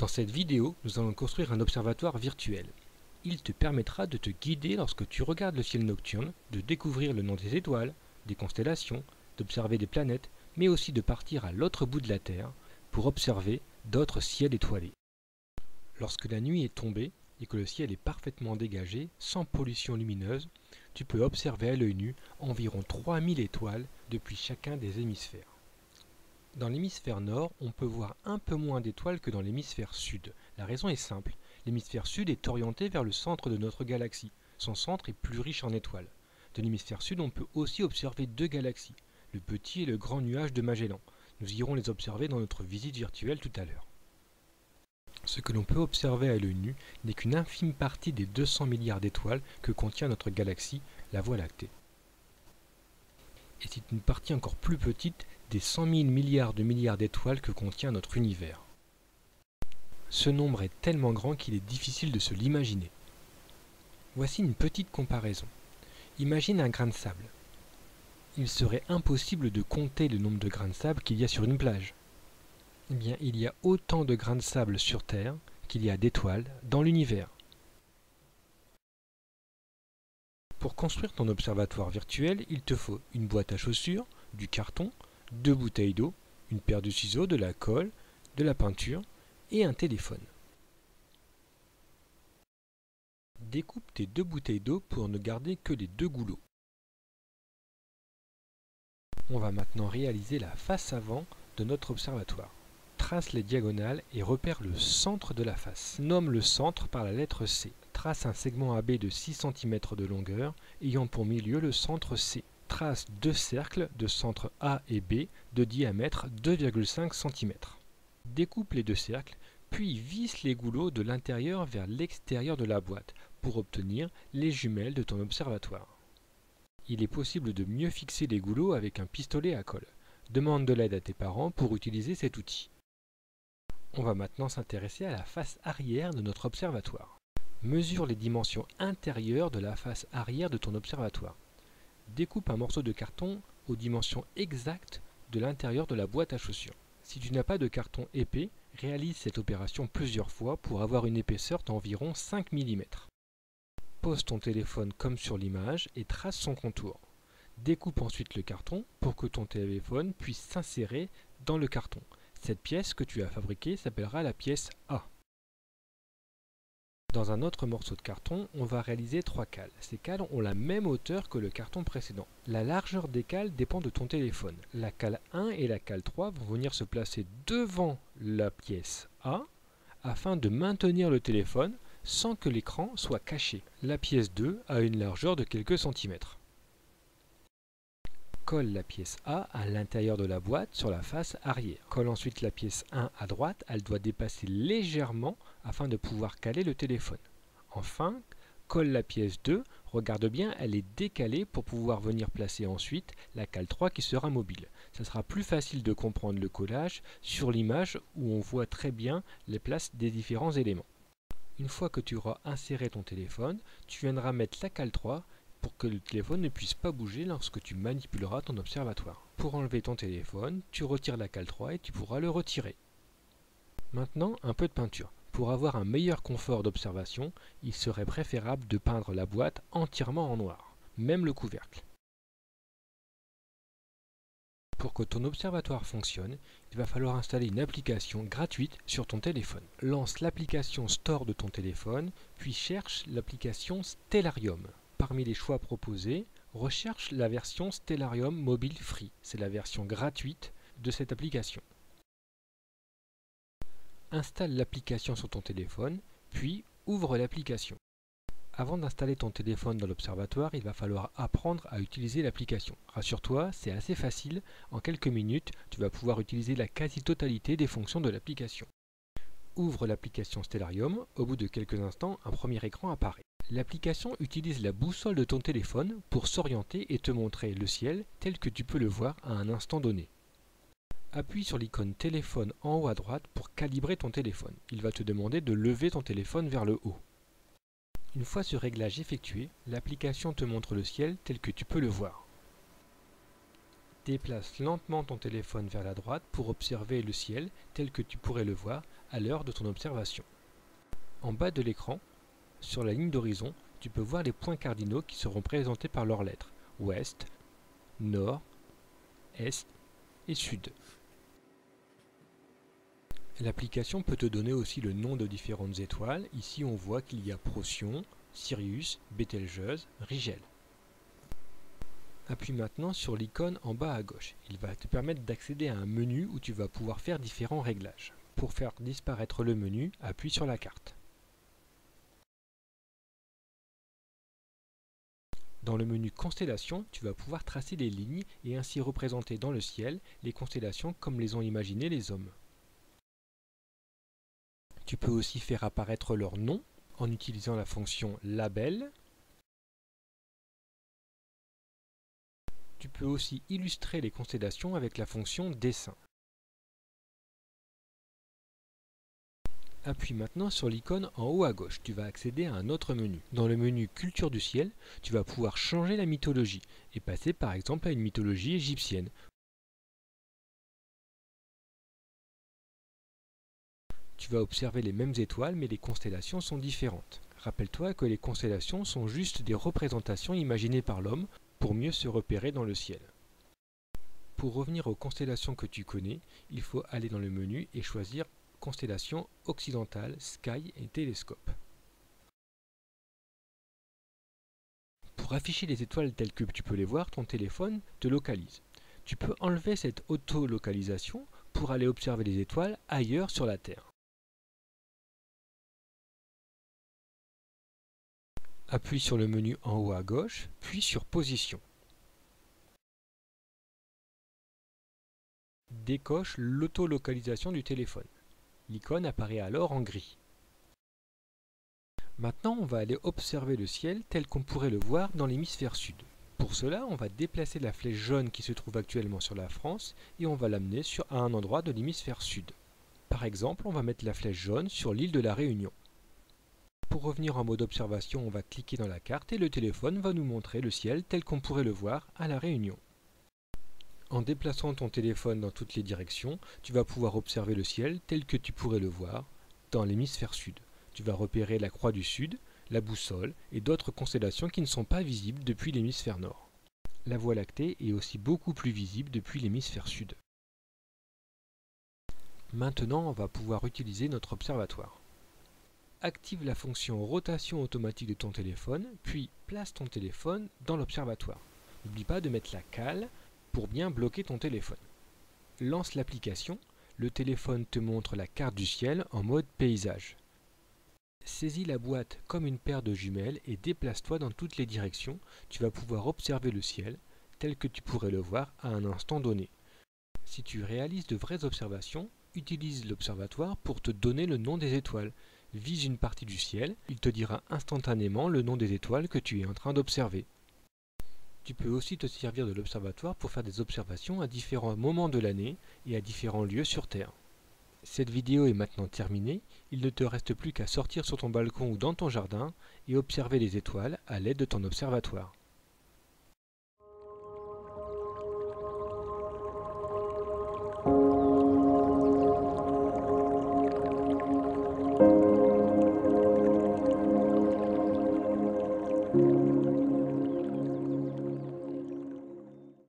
Dans cette vidéo, nous allons construire un observatoire virtuel. Il te permettra de te guider lorsque tu regardes le ciel nocturne, de découvrir le nom des étoiles, des constellations, d'observer des planètes, mais aussi de partir à l'autre bout de la Terre pour observer d'autres ciels étoilés. Lorsque la nuit est tombée et que le ciel est parfaitement dégagé, sans pollution lumineuse, tu peux observer à l'œil nu environ 3000 étoiles depuis chacun des hémisphères. Dans l'hémisphère nord, on peut voir un peu moins d'étoiles que dans l'hémisphère sud. La raison est simple, l'hémisphère sud est orienté vers le centre de notre galaxie. Son centre est plus riche en étoiles. De l'hémisphère sud, on peut aussi observer deux galaxies, le petit et le grand nuage de Magellan. Nous irons les observer dans notre visite virtuelle tout à l'heure. Ce que l'on peut observer à l'œil nu n'est qu'une infime partie des 200 milliards d'étoiles que contient notre galaxie, la Voie lactée. Et c'est une partie encore plus petite des 100 000 milliards d'étoiles que contient notre univers. Ce nombre est tellement grand qu'il est difficile de se l'imaginer. Voici une petite comparaison. Imagine un grain de sable. Il serait impossible de compter le nombre de grains de sable qu'il y a sur une plage. Eh bien, il y a autant de grains de sable sur Terre qu'il y a d'étoiles dans l'univers. Pour construire ton observatoire virtuel, il te faut une boîte à chaussures, du carton, 2 bouteilles d'eau, une paire de ciseaux, de la colle, de la peinture et un téléphone. Découpe tes 2 bouteilles d'eau pour ne garder que les 2 goulots. On va maintenant réaliser la face avant de notre observatoire. Trace les diagonales et repère le centre de la face. Nomme le centre par la lettre C. Trace un segment AB de 6 cm de longueur, ayant pour milieu le centre C. Trace 2 cercles de centre A et B de diamètre 2,5 cm. Découpe les 2 cercles, puis visse les goulots de l'intérieur vers l'extérieur de la boîte pour obtenir les jumelles de ton observatoire. Il est possible de mieux fixer les goulots avec un pistolet à colle. Demande de l'aide à tes parents pour utiliser cet outil. On va maintenant s'intéresser à la face arrière de notre observatoire. Mesure les dimensions intérieures de la face arrière de ton observatoire. Découpe un morceau de carton aux dimensions exactes de l'intérieur de la boîte à chaussures. Si tu n'as pas de carton épais, réalise cette opération plusieurs fois pour avoir une épaisseur d'environ 5 mm. Pose ton téléphone comme sur l'image et trace son contour. Découpe ensuite le carton pour que ton téléphone puisse s'insérer dans le carton. Cette pièce que tu as fabriquée s'appellera la pièce A. Dans un autre morceau de carton, on va réaliser 3 cales. Ces cales ont la même hauteur que le carton précédent. La largeur des cales dépend de ton téléphone. La cale 1 et la cale 3 vont venir se placer devant la pièce A afin de maintenir le téléphone sans que l'écran soit caché. La pièce 2 a une largeur de quelques centimètres. Colle la pièce A à l'intérieur de la boîte sur la face arrière. Colle ensuite la pièce 1 à droite, elle doit dépasser légèrement afin de pouvoir caler le téléphone. Enfin, colle la pièce 2, regarde bien, elle est décalée pour pouvoir venir placer ensuite la cale 3 qui sera mobile. Ça sera plus facile de comprendre le collage sur l'image où on voit très bien les places des différents éléments. Une fois que tu auras inséré ton téléphone, tu viendras mettre la cale 3 pour que le téléphone ne puisse pas bouger lorsque tu manipuleras ton observatoire. Pour enlever ton téléphone, tu retires la cale 3 et tu pourras le retirer. Maintenant, un peu de peinture. Pour avoir un meilleur confort d'observation, il serait préférable de peindre la boîte entièrement en noir, même le couvercle. Pour que ton observatoire fonctionne, il va falloir installer une application gratuite sur ton téléphone. Lance l'application Store de ton téléphone, puis cherche l'application Stellarium. Parmi les choix proposés, recherche la version Stellarium Mobile Free. C'est la version gratuite de cette application. Installe l'application sur ton téléphone, puis ouvre l'application. Avant d'installer ton téléphone dans l'observatoire, il va falloir apprendre à utiliser l'application. Rassure-toi, c'est assez facile. En quelques minutes, tu vas pouvoir utiliser la quasi-totalité des fonctions de l'application. Ouvre l'application Stellarium. Au bout de quelques instants, un premier écran apparaît. L'application utilise la boussole de ton téléphone pour s'orienter et te montrer le ciel tel que tu peux le voir à un instant donné. Appuie sur l'icône téléphone en haut à droite pour calibrer ton téléphone. Il va te demander de lever ton téléphone vers le haut. Une fois ce réglage effectué, l'application te montre le ciel tel que tu peux le voir. Déplace lentement ton téléphone vers la droite pour observer le ciel tel que tu pourrais le voir à l'heure de ton observation. En bas de l'écran, sur la ligne d'horizon, tu peux voir les points cardinaux qui seront présentés par leurs lettres, ouest, nord, est et sud. L'application peut te donner aussi le nom de différentes étoiles. Ici on voit qu'il y a Procyon, Sirius, Bételgeuse, Rigel. Appuie maintenant sur l'icône en bas à gauche. Il va te permettre d'accéder à un menu où tu vas pouvoir faire différents réglages. Pour faire disparaître le menu, appuie sur la carte. Dans le menu Constellations, tu vas pouvoir tracer les lignes et ainsi représenter dans le ciel les constellations comme les ont imaginées les hommes. Tu peux aussi faire apparaître leur nom en utilisant la fonction Label. Tu peux aussi illustrer les constellations avec la fonction Dessin. Appuie maintenant sur l'icône en haut à gauche, tu vas accéder à un autre menu. Dans le menu Culture du ciel, tu vas pouvoir changer la mythologie et passer par exemple à une mythologie égyptienne. Tu vas observer les mêmes étoiles mais les constellations sont différentes. Rappelle-toi que les constellations sont juste des représentations imaginées par l'homme pour mieux se repérer dans le ciel. Pour revenir aux constellations que tu connais, il faut aller dans le menu et choisir Constellation occidentale, Sky et Télescope. Pour afficher les étoiles telles que tu peux les voir, ton téléphone te localise. Tu peux enlever cette auto-localisation pour aller observer les étoiles ailleurs sur la Terre. Appuie sur le menu en haut à gauche, puis sur Position. Décoche l'autolocalisation du téléphone. L'icône apparaît alors en gris. Maintenant, on va aller observer le ciel tel qu'on pourrait le voir dans l'hémisphère sud. Pour cela, on va déplacer la flèche jaune qui se trouve actuellement sur la France et on va l'amener à un endroit de l'hémisphère sud. Par exemple, on va mettre la flèche jaune sur l'île de la Réunion. Pour revenir en mode observation, on va cliquer dans la carte et le téléphone va nous montrer le ciel tel qu'on pourrait le voir à la Réunion. En déplaçant ton téléphone dans toutes les directions, tu vas pouvoir observer le ciel tel que tu pourrais le voir dans l'hémisphère sud. Tu vas repérer la croix du sud, la boussole et d'autres constellations qui ne sont pas visibles depuis l'hémisphère nord. La Voie lactée est aussi beaucoup plus visible depuis l'hémisphère sud. Maintenant, on va pouvoir utiliser notre observatoire. Active la fonction rotation automatique de ton téléphone, puis place ton téléphone dans l'observatoire. N'oublie pas de mettre la cale pour bien bloquer ton téléphone. Lance l'application, le téléphone te montre la carte du ciel en mode paysage. Saisis la boîte comme une paire de jumelles et déplace-toi dans toutes les directions, tu vas pouvoir observer le ciel tel que tu pourrais le voir à un instant donné. Si tu réalises de vraies observations, utilise l'observatoire pour te donner le nom des étoiles. Vise une partie du ciel, il te dira instantanément le nom des étoiles que tu es en train d'observer. Tu peux aussi te servir de l'observatoire pour faire des observations à différents moments de l'année et à différents lieux sur Terre. Cette vidéo est maintenant terminée, il ne te reste plus qu'à sortir sur ton balcon ou dans ton jardin et observer les étoiles à l'aide de ton observatoire.